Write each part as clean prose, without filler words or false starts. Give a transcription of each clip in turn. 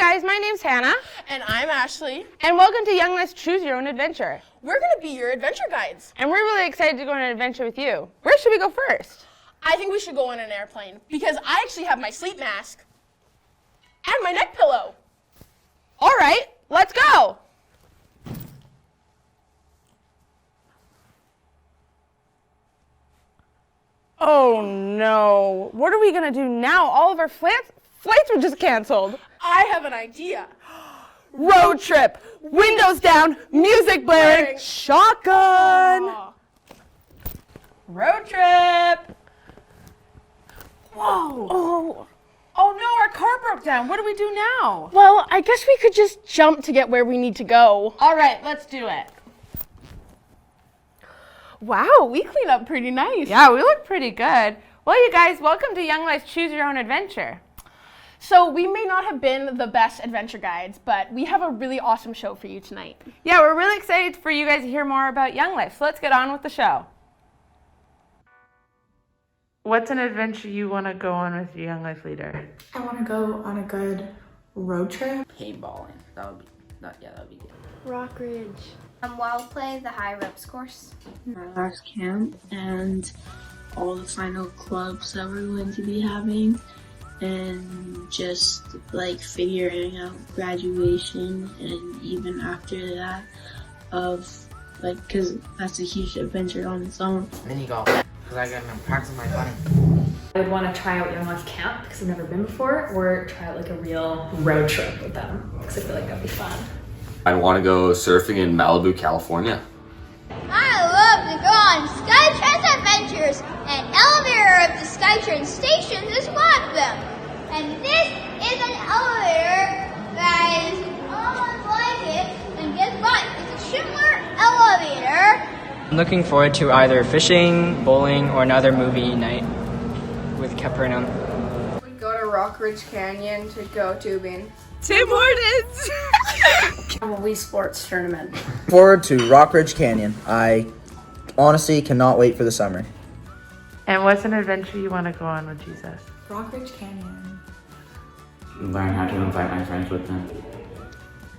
guys, my name's Hannah. And I'm Ashley. And welcome to Young Life's Choose Your Own Adventure. We're going to be your adventure guides. And we're really excited to go on an adventure with you. Where should we go first? I think we should go on an airplane because I actually have my sleep mask and my neck pillow. All right, let's go. Oh no, what are we gonna do now? All of our flights were just canceled. I have an idea. Road trip, windows down, music blaring, shotgun. Road trip. Whoa. Oh no, our car broke down. What do we do now? Well, I guess we could just jump to get where we need to go. All right, let's do it. Wow, we clean up pretty nice. Yeah, we look pretty good. Well, you guys, welcome to Young Life's Choose Your Own Adventure. So we may not have been the best adventure guides, but we have a really awesome show for you tonight. Yeah, we're really excited for you guys to hear more about Young Life, so let's get on with the show. What's an adventure you want to go on with your Young Life leader? I want to go on a good road trip. Paintballing. That would be good. Rock Ridge. Wild Play, the high ropes course. Relax camp and all the final clubs that we're going to be having, and just like figuring out graduation, and even after that of like, because that's a huge adventure on its own. Mini golf, because I got to practice my putting. I would want to try out Young Life Camp because I've never been before, or try out like a real road trip with them because I feel like that'd be fun. I'd want to go surfing in Malibu, California. I love to go on Skytrain adventures, and elevator of the Skytrain stations is one of them. And this is an elevator that is almost like it, and guess what? It's a Schindler elevator. I'm looking forward to either fishing, bowling, or another movie night with Capernaum. We go to Rock Ridge Canyon to go tubing. Tim Hortons! A Wii Sports tournament. Forward to Rock Ridge Canyon. I honestly cannot wait for the summer. And what's an adventure you want to go on with Jesus? Rock Ridge Canyon. Learn how to invite my friends with them.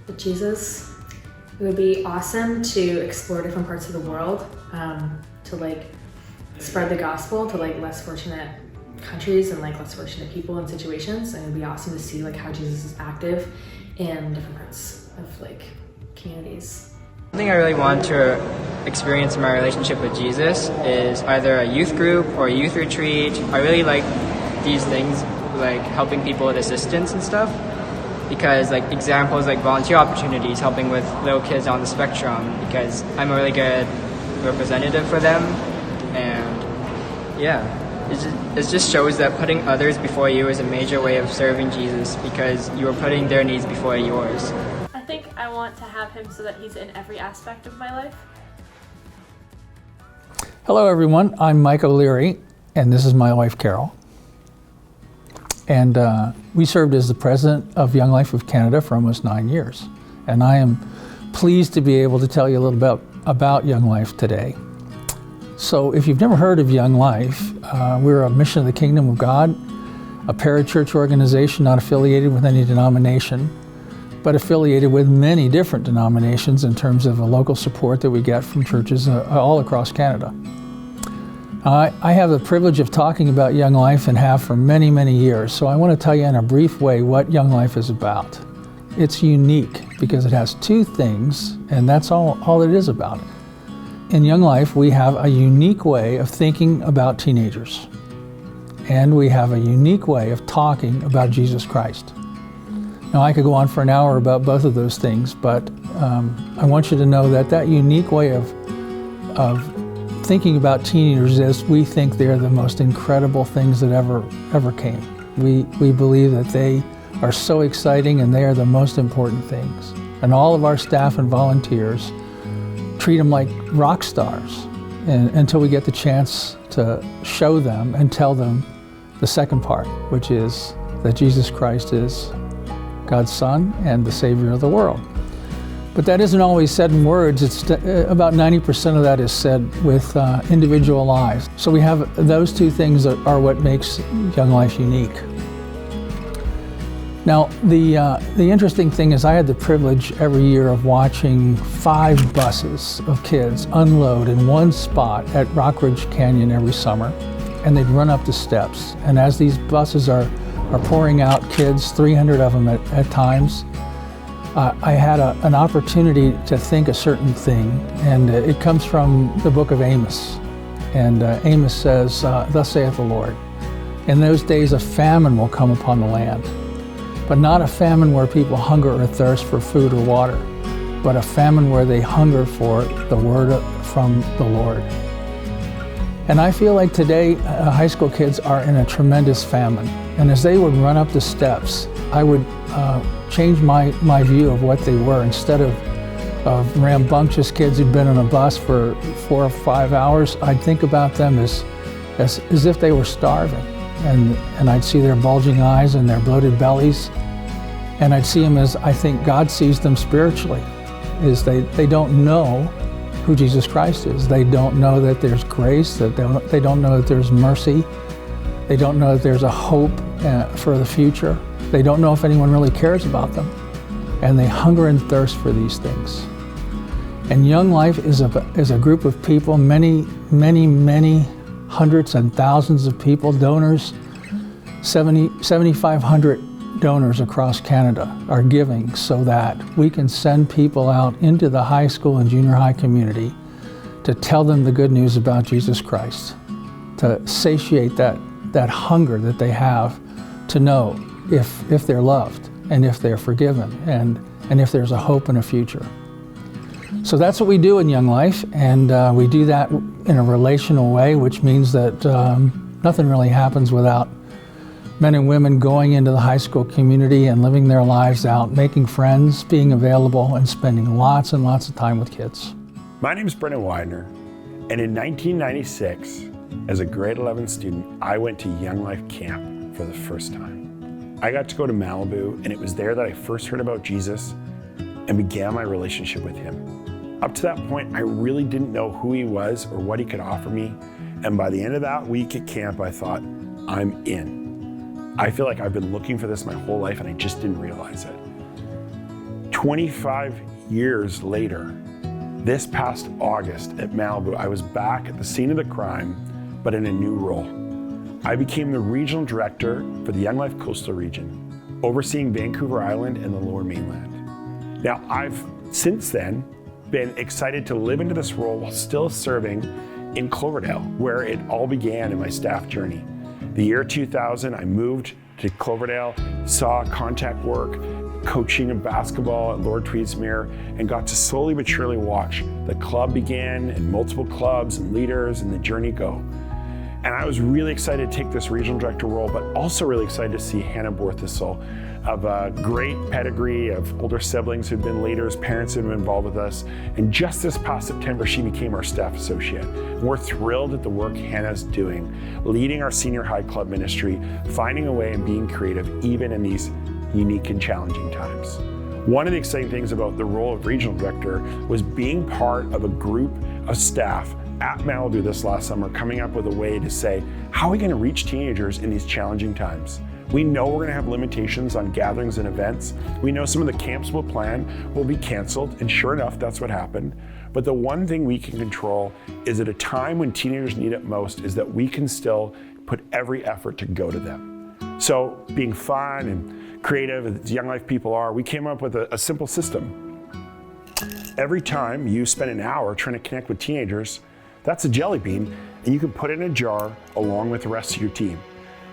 With Jesus, it would be awesome to explore different parts of the world, to like spread the gospel to like less fortunate countries and like less fortunate people and situations, and it'd be awesome to see like how Jesus is active in different parts of like communities. Something I really want to experience in my relationship with Jesus is either a youth group or a youth retreat. I really like these things, like helping people with assistance and stuff, because like examples like volunteer opportunities, helping with little kids on the spectrum, because I'm a really good representative for them. And yeah, it just shows that putting others before you is a major way of serving Jesus, because you are putting their needs before yours. I think I want to have him so that he's in every aspect of my life. Hello everyone, I'm Mike O'Leary, and this is my wife Carol. And we served as the president of Young Life of Canada for almost 9 years. And I am pleased to be able to tell you a little bit about Young Life today. So if you've never heard of Young Life, we're a mission of the Kingdom of God, a parachurch organization not affiliated with any denomination, but affiliated with many different denominations in terms of the local support that we get from churches all across Canada. I have the privilege of talking about Young Life and have for many, many years, so I want to tell you in a brief way what Young Life is about. It's unique because it has two things, and that's all it is about it. In Young Life, we have a unique way of thinking about teenagers, and we have a unique way of talking about Jesus Christ. Now, I could go on for an hour about both of those things, but I want you to know that that unique way of thinking about teenagers is we think they're the most incredible things that ever came. We believe that they are so exciting and they are the most important things. And all of our staff and volunteers treat them like rock stars until we get the chance to show them and tell them the second part, which is that Jesus Christ is God's Son and the Savior of the world. But that isn't always said in words. It's about 90% of that is said with individual lives. So we have those two things that are what makes Young Life unique. Now, the interesting thing is I had the privilege every year of watching 5 buses of kids unload in one spot at Rockridge Canyon every summer, and they'd run up the steps. And as these buses are pouring out kids, 300 of them at times, I had an opportunity to think a certain thing, and it comes from the book of Amos. And Amos says, "Thus saith the Lord, in those days a famine will come upon the land, but not a famine where people hunger or thirst for food or water, but a famine where they hunger for the word from the Lord." And I feel like today high school kids are in a tremendous famine. And as they would run up the steps, I would change my view of what they were. Instead of rambunctious kids who'd been on a bus for 4 or 5 hours, I'd think about them as if they were starving. And I'd see their bulging eyes and their bloated bellies. And I'd see them as I think God sees them spiritually, is they don't know who Jesus Christ is. They don't know that there's grace, that they don't know that there's mercy. They don't know that there's a hope for the future. They don't know if anyone really cares about them. And they hunger and thirst for these things. And Young Life is a group of people, many hundreds and thousands of people, donors, 7,500 donors across Canada are giving so that we can send people out into the high school and junior high community to tell them the good news about Jesus Christ, to satiate that hunger that they have to know if they're loved and if they're forgiven and if there's a hope and a future. So that's what we do in Young Life, and we do that in a relational way, which means that nothing really happens without men and women going into the high school community and living their lives out, making friends, being available, and spending lots and lots of time with kids. My name is Brendan Widener, and in 1996, as a grade 11 student, I went to Young Life Camp for the first time. I got to go to Malibu, and it was there that I first heard about Jesus and began my relationship with him. Up to that point, I really didn't know who he was or what he could offer me, and by the end of that week at camp, I thought, I'm in. I feel like I've been looking for this my whole life and I just didn't realize it. 25 years later, this past August at Malibu, I was back at the scene of the crime, but in a new role. I became the regional director for the Young Life Coastal Region, overseeing Vancouver Island and the Lower Mainland. Now, I've since then been excited to live into this role while still serving in Cloverdale, where it all began in my staff journey. The year 2000, I moved to Cloverdale, saw contact work, coaching of basketball at Lord Tweedsmuir, and got to slowly but surely watch the club begin and multiple clubs and leaders and the journey go. And I was really excited to take this regional director role, but also really excited to see Hannah Borthistle, of a great pedigree of older siblings who've been leaders, parents who've been involved with us. And just this past September, she became our staff associate. And we're thrilled at the work Hannah's doing, leading our senior high club ministry, finding a way and being creative even in these unique and challenging times. One of the exciting things about the role of regional director was being part of a group of staff at Malibu this last summer, coming up with a way to say, how are we going to reach teenagers in these challenging times? We know we're going to have limitations on gatherings and events. We know some of the camps we'll plan will be canceled, and sure enough, that's what happened. But the one thing we can control is at a time when teenagers need it most is that we can still put every effort to go to them. So being fun and creative as Young Life people are, we came up with a simple system. Every time you spend an hour trying to connect with teenagers, that's a jelly bean, and you can put it in a jar along with the rest of your team.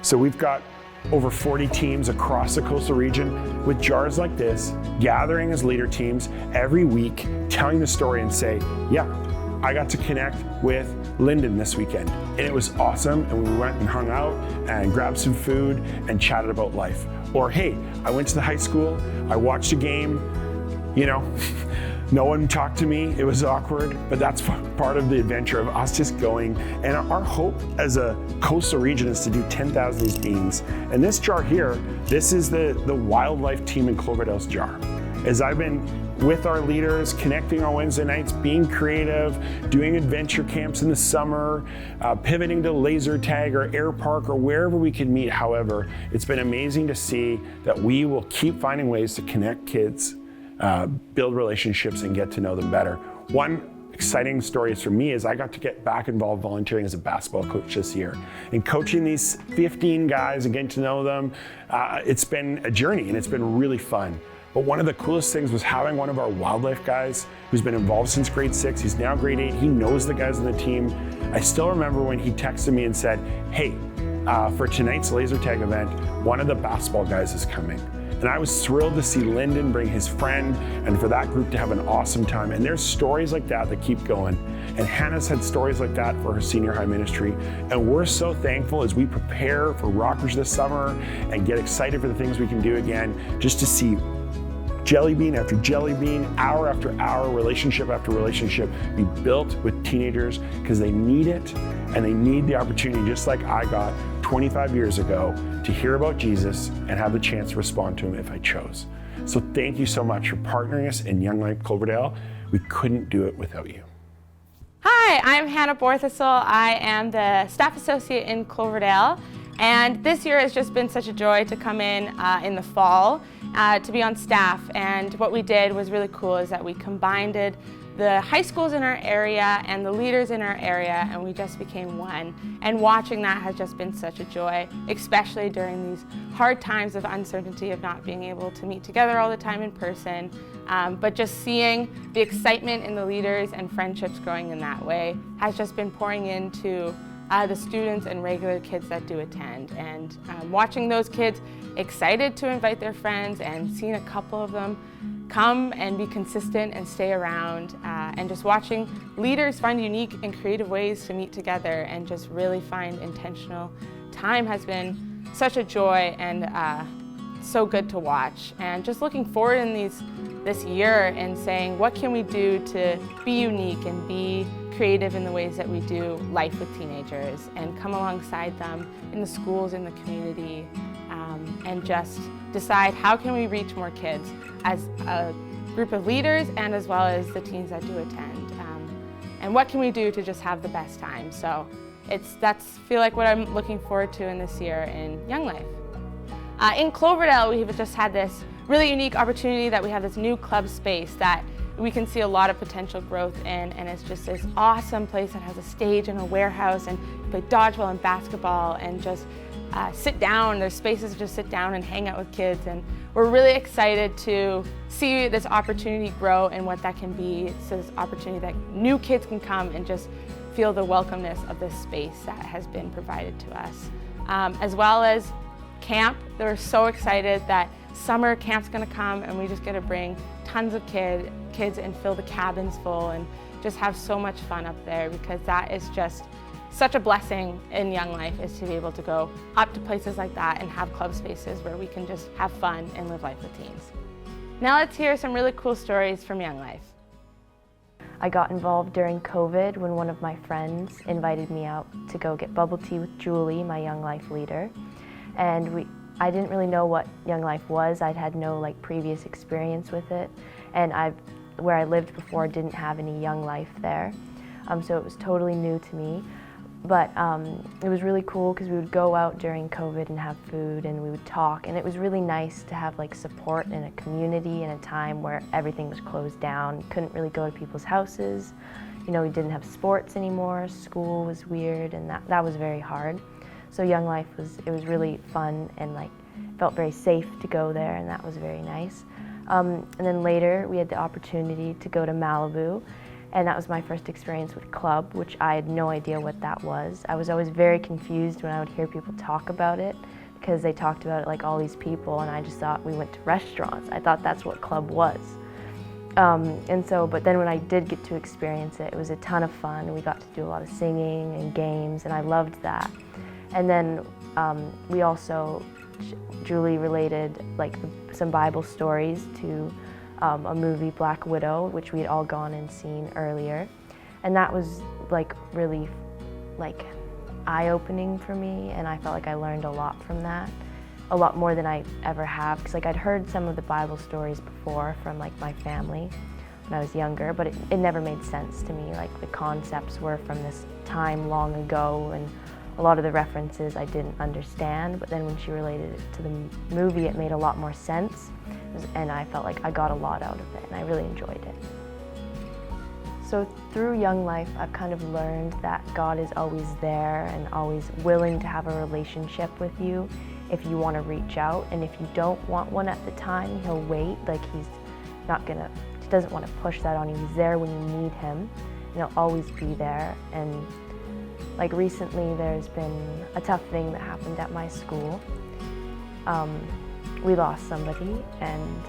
So we've got over 40 teams across the coastal region with jars like this, gathering as leader teams every week, telling the story and say, yeah, I got to connect with Lyndon this weekend, and it was awesome, and we went and hung out and grabbed some food and chatted about life. Or, hey, I went to the high school, I watched a game, no one talked to me, it was awkward, but that's part of the adventure of us just going. And our hope as a coastal region is to do 10,000 of these beans. And this jar here, this is the wildlife team in Cloverdale's jar. as I've been with our leaders, connecting on Wednesday nights, being creative, doing adventure camps in the summer, pivoting to laser tag or air park or wherever we can meet. However, it's been amazing to see that we will keep finding ways to connect kids, build relationships, and get to know them better. One exciting stories for me is I got to get back involved volunteering as a basketball coach this year. And coaching these 15 guys and getting to know them, it's been a journey and it's been really fun. But one of the coolest things was having one of our wildlife guys who's been involved since grade 6. He's now grade 8. He knows the guys on the team. I still remember when he texted me and said, hey, for tonight's laser tag event, one of the basketball guys is coming. And I was thrilled to see Lyndon bring his friend and for that group to have an awesome time. And there's stories like that that keep going. And Hannah's had stories like that for her senior high ministry. And we're so thankful as we prepare for Rockridge this summer and get excited for the things we can do again, just to see jelly bean after jelly bean, hour after hour, relationship after relationship be built with teenagers because they need it and they need the opportunity, just like I got 25 years ago, to hear about Jesus and have the chance to respond to him if I chose. So thank you so much for partnering us in Young Life Cloverdale. We couldn't do it without you. Hi, I'm Hannah Borthisel. I am the staff associate in Cloverdale. And this year has just been such a joy to come in the fall to be on staff. And what we did was really cool is that we combined the high schools in our area and the leaders in our area, and we just became one. And watching that has just been such a joy, especially during these hard times of uncertainty of not being able to meet together all the time in person. But just seeing the excitement in the leaders and friendships growing in that way has just been pouring into the students and regular kids that do attend. And watching those kids excited to invite their friends and seeing a couple of them come and be consistent and stay around, and just watching leaders find unique and creative ways to meet together and just really find intentional time has been such a joy and so good to watch. And just looking forward in this year and saying, what can we do to be unique and be creative in the ways that we do life with teenagers and come alongside them in the schools, in the community, and just decide how can we reach more kids as a group of leaders and as well as the teens that do attend. And what can we do to just have the best time? So that's feel like what I'm looking forward to in this year in Young Life. In Cloverdale, we've just had this really unique opportunity that we have this new club space that we can see a lot of potential growth in, and it's just this awesome place that has a stage and a warehouse and play dodgeball and basketball and just sit down. There's spaces to just sit down and hang out with kids, and we're really excited to see this opportunity grow and what that can be. So this opportunity that new kids can come and just feel the welcomeness of this space that has been provided to us. As well as camp, we're so excited that summer camp's gonna come and we just get to bring tons of kids and fill the cabins full and just have so much fun up there, because that is just such a blessing in Young Life, is to be able to go up to places like that and have club spaces where we can just have fun and live life with teens. Now let's hear some really cool stories from Young Life. I got involved during COVID when one of my friends invited me out to go get bubble tea with Julie, my Young Life leader. And I didn't really know what Young Life was. I'd had no previous experience with it. And where I lived before didn't have any Young Life there. So it was totally new to me. But it was really cool because we would go out during COVID and have food and we would talk, and it was really nice to have support in a community in a time where everything was closed down. You couldn't really go to people's houses. We didn't have sports anymore. School was weird, and that was very hard. So Young Life was really fun and felt very safe to go there, and that was very nice. And then later we had the opportunity to go to Malibu. And that was my first experience with club, which I had no idea what that was. I was always very confused when I would hear people talk about it, because they talked about it like all these people, and I just thought we went to restaurants. I thought that's what club was. But then when I did get to experience it, it was a ton of fun. We got to do a lot of singing and games, and I loved that. And then we also, Julie related some Bible stories to a movie, Black Widow, which we had all gone and seen earlier. And that was really eye-opening for me, and I felt like I learned a lot from that. a lot more than I ever have, because like I'd heard some of the Bible stories before from like my family when I was younger, but it never made sense to me. Like the concepts were from this time long ago, and a lot of the references I didn't understand, but then when she related it to the movie, it made a lot more sense, and I felt like I got a lot out of it, and I really enjoyed it. So through Young Life, I've kind of learned that God is always there and always willing to have a relationship with you if you want to reach out, and if you don't want one at the time, he'll wait. Like he doesn't want to push that on you. He's there when you need him, and he'll always be there. And like recently, there's been a tough thing that happened at my school. We lost somebody, and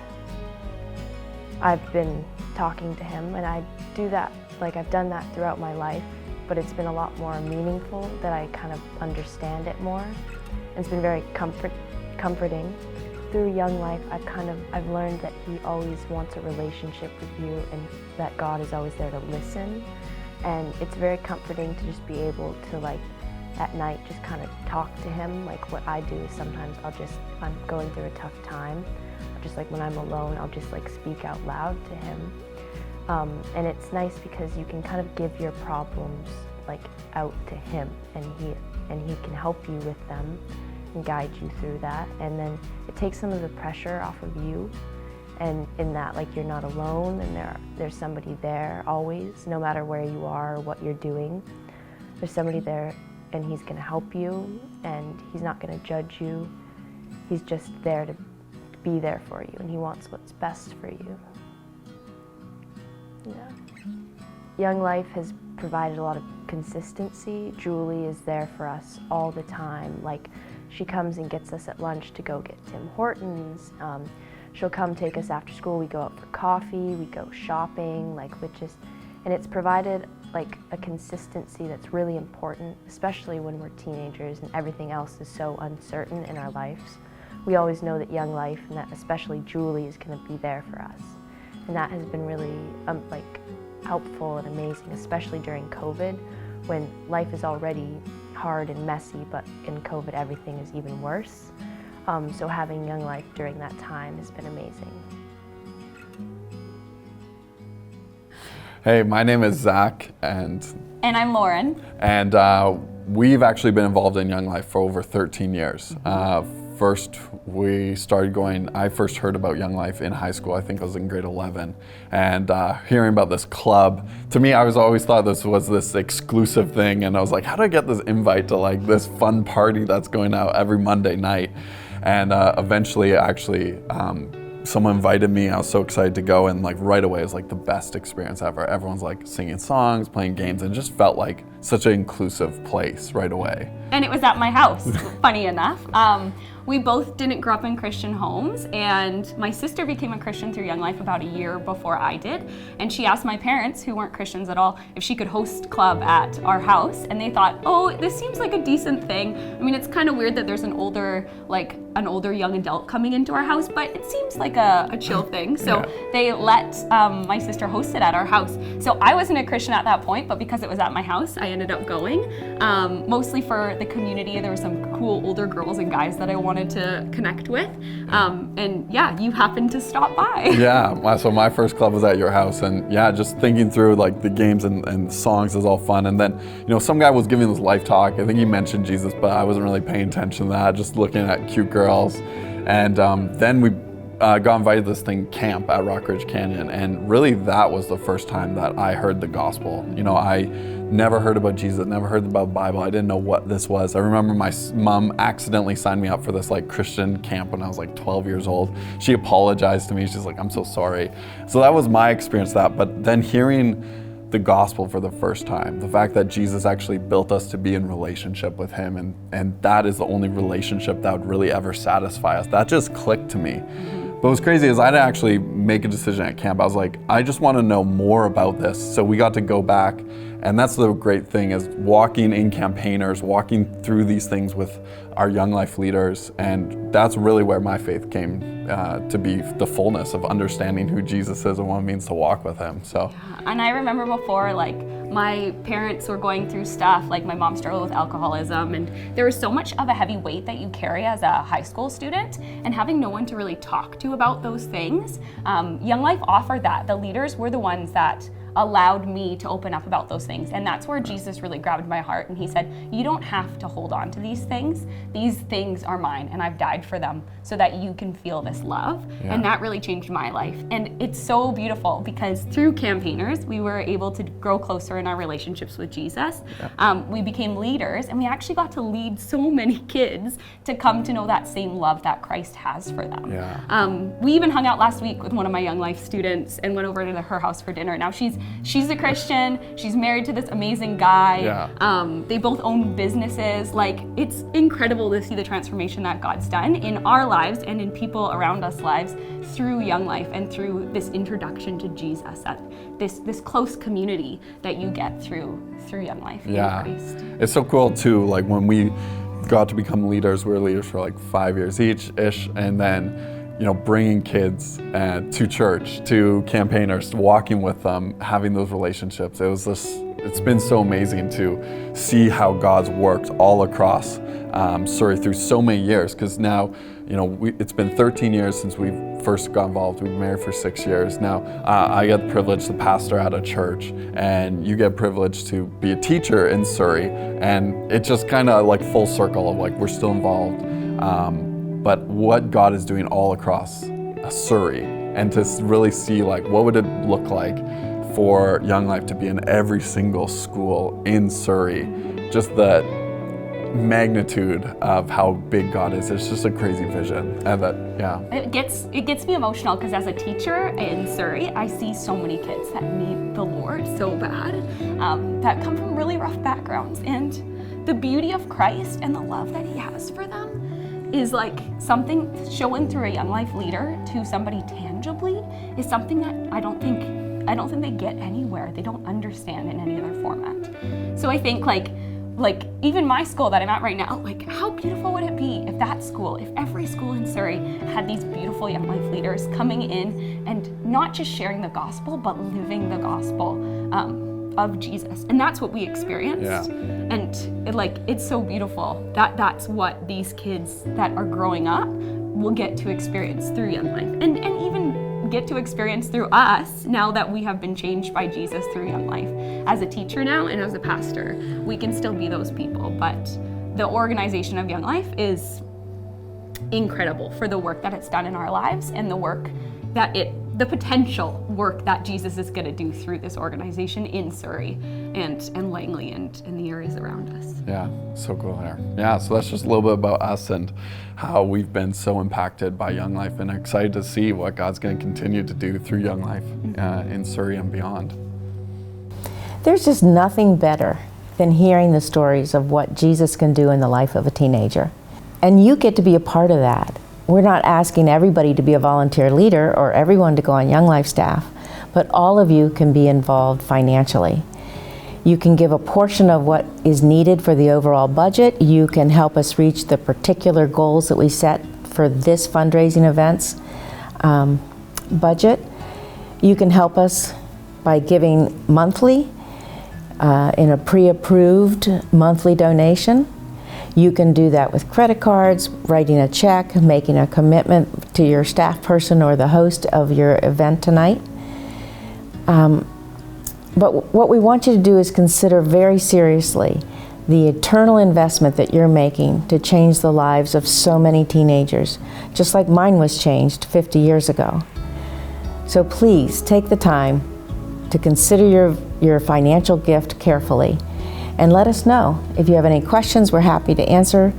I've been talking to him, and I do that, like I've done that throughout my life, but it's been a lot more meaningful that I kind of understand it more. And it's been very comforting. Through Young Life, I've learned that he always wants a relationship with you, and that God is always there to listen. And it's very comforting to just be able to, like, at night just kind of talk to him. Like what I do is sometimes if I'm going through a tough time, just like when I'm alone, I'll just like speak out loud to him. And it's nice because you can kind of give your problems like out to him, and he can help you with them and guide you through that. And then it takes some of the pressure off of you, and in that, like, you're not alone, and there's somebody there always, no matter where you are or what you're doing. There's somebody there, and he's gonna help you, and he's not gonna judge you. He's just there to be there for you, and he wants what's best for you. Yeah. Young Life has provided a lot of consistency. Julie is there for us all the time. Like, she comes and gets us at lunch to go get Tim Hortons. She'll come take us after school. We go out for coffee, we go shopping, and it's provided like a consistency that's really important, especially when we're teenagers and everything else is so uncertain in our lives. We always know that Young Life, and that especially Julie, is going to be there for us. And that has been really helpful and amazing, especially during COVID, when life is already hard and messy, but in COVID everything is even worse. So having Young Life during that time has been amazing. Hey, my name is Zach, and I'm Lauren. And we've actually been involved in Young Life for over 13 years. First, I first heard about Young Life in high school. I think I was in grade 11. And hearing about this club, to me, I always thought this was this exclusive thing. And I was like, how do I get this invite to like this fun party that's going out every Monday night? And eventually, actually, someone invited me. I was so excited to go, and like right away, it was like the best experience ever. Everyone's like singing songs, playing games, and it just felt like such an inclusive place right away. And it was at my house, funny enough. We both didn't grow up in Christian homes, and my sister became a Christian through Young Life about a year before I did. And she asked my parents, who weren't Christians at all, if she could host club at our house. And they thought, oh, this seems like a decent thing. I mean, it's kind of weird that there's an older young adult coming into our house, but it seems like a chill thing. So they let my sister host it at our house. So I wasn't a Christian at that point, but because it was at my house, I ended up going, mostly for the community. There were some cool older girls and guys that I wanted to connect with. And yeah, you happened to stop by. Yeah, so my first club was at your house, and yeah, just thinking through like the games and songs is all fun. And then, some guy was giving this life talk. I think he mentioned Jesus, but I wasn't really paying attention to that, just looking at cute girls. And then we got invited to this thing, camp at Rock Ridge Canyon, and really that was the first time that I heard the gospel. I never heard about Jesus, never heard about the Bible. I didn't know what this was. I remember my mom accidentally signed me up for this like Christian camp when I was like 12 years old. She apologized to me. She's like, I'm so sorry. So that was my experience of that. But then hearing the gospel for the first time, the fact that Jesus actually built us to be in relationship with him, and that is the only relationship that would really ever satisfy us, that just clicked to me. But what's crazy is I didn't actually make a decision at camp. I was like, I just want to know more about this. So we got to go back, and that's the great thing, is walking in campaigners, walking through these things with our Young Life leaders, and that's really where my faith came to be the fullness of understanding who Jesus is and what it means to walk with him. So. And I remember before, like, my parents were going through stuff, like my mom struggled with alcoholism, and there was so much of a heavy weight that you carry as a high school student, and having no one to really talk to about those things. Young Life offered that. The leaders were the ones that allowed me to open up about those things. And that's where Jesus really grabbed my heart, and he said, you don't have to hold on to these things. These things are mine, and I've died for them so that you can feel this love. Yeah. And that really changed my life. And it's so beautiful because through campaigners, we were able to grow closer in our relationships with Jesus. We became leaders, and we actually got to lead so many kids to come to know that same love that Christ has for them. Yeah. We even hung out last week with one of my Young Life students and went over to her house for dinner. Now she's a Christian, she's married to this amazing guy. Yeah. They both own businesses. Like, it's incredible to see the transformation that God's done in our lives and in people around us lives through Young Life and through this introduction to Jesus, this close community that you get through Young Life in Christ. It's so cool too, like when we got to become leaders, we were leaders for like 5 years each-ish, and then bringing kids to church, to campaigners, walking with them, having those relationships. It's been so amazing to see how God's worked all across Surrey through so many years, because now, it's been 13 years since we first got involved. We've been married for 6 years. Now, I get the privilege to pastor at a church, and you get privilege to be a teacher in Surrey, and it just kind of like full circle of like, we're still involved. But what God is doing all across Surrey, and to really see like, what would it look like for Young Life to be in every single school in Surrey, just the magnitude of how big God is. It's just a crazy vision. And It gets me emotional because as a teacher in Surrey, I see so many kids that need the Lord so bad, that come from really rough backgrounds. And the beauty of Christ and the love that he has for them is like something showing through a Young Life leader to somebody tangibly is something that I don't think they get anywhere. They don't understand in any other format. So I think like even my school that I'm at right now, like how beautiful would it be if every school in Surrey had these beautiful Young Life leaders coming in and not just sharing the gospel, but living the gospel of Jesus. And that's what we experienced. Yeah. And it's so beautiful that that's what these kids that are growing up will get to experience through Young Life. And even get to experience through us now that we have been changed by Jesus through Young Life. As a teacher now and as a pastor, we can still be those people, but the organization of Young Life is incredible for the work that it's done in our lives and the potential work that Jesus is going to do through this organization in Surrey and Langley and the areas around us. Yeah, so cool there. Yeah, so that's just a little bit about us and how we've been so impacted by Young Life, and excited to see what God's going to continue to do through Young Life in Surrey and beyond. There's just nothing better than hearing the stories of what Jesus can do in the life of a teenager. And you get to be a part of that. We're not asking everybody to be a volunteer leader or everyone to go on Young Life staff, but all of you can be involved financially. You can give a portion of what is needed for the overall budget. You can help us reach the particular goals that we set for this fundraising event's budget. You can help us by giving monthly in a pre-approved monthly donation. You can do that with credit cards, writing a check, making a commitment to your staff person or the host of your event tonight. But what we want you to do is consider very seriously the eternal investment that you're making to change the lives of so many teenagers, just like mine was changed 50 years ago. So please take the time to consider your financial gift carefully. And let us know. If you have any questions, we're happy to answer.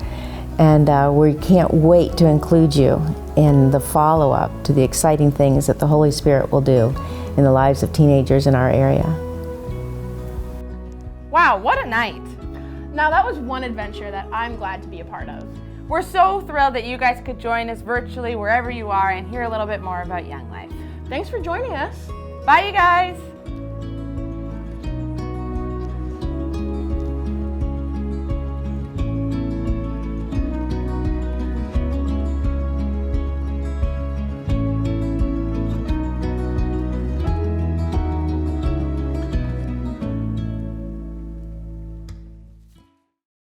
And we can't wait to include you in the follow-up to the exciting things that the Holy Spirit will do in the lives of teenagers in our area. Wow, what a night. Now that was one adventure that I'm glad to be a part of. We're so thrilled that you guys could join us virtually wherever you are and hear a little bit more about Young Life. Thanks for joining us. Bye, you guys.